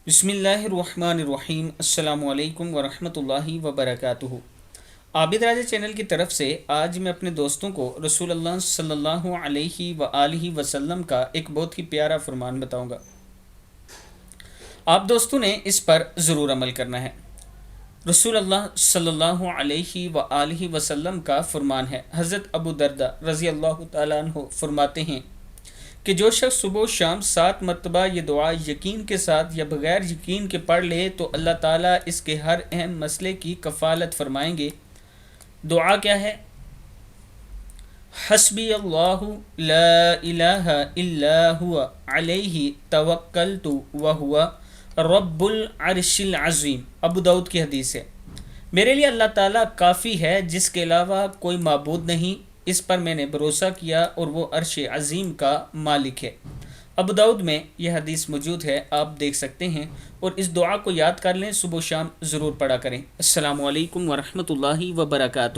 بسم اللہ الرحمن الرحیم، السلام علیکم ورحمۃ اللہ وبرکاتہ۔ عابد راجہ چینل کی طرف سے آج میں اپنے دوستوں کو رسول اللہ صلی اللہ علیہ وآلہ وسلم کا ایک بہت ہی پیارا فرمان بتاؤں گا۔ آپ دوستوں نے اس پر ضرور عمل کرنا ہے۔ رسول اللہ صلی اللہ علیہ وآلہ وسلم کا فرمان ہے، حضرت ابو دردہ رضی اللہ تعالیٰ عنہ فرماتے ہیں کہ جو شخص صبح و شام 7 مرتبہ یہ دعا یقین کے ساتھ یا بغیر یقین کے پڑھ لے تو اللہ تعالیٰ اس کے ہر اہم مسئلے کی کفالت فرمائیں گے۔ دعا کیا ہے؟ حسبی اللہ لا الہ الا ہوا علیہ توکلت وہو رب العرش العظیم۔ ابو داؤد کی حدیث ہے، میرے لیے اللہ تعالیٰ کافی ہے، جس کے علاوہ کوئی معبود نہیں، اس پر میں نے بھروسہ کیا اور وہ عرش عظیم کا مالک ہے۔ ابو داؤد میں یہ حدیث موجود ہے، آپ دیکھ سکتے ہیں، اور اس دعا کو یاد کر لیں، صبح و شام ضرور پڑھا کریں۔ السلام علیکم ورحمۃ اللہ وبرکاتہ۔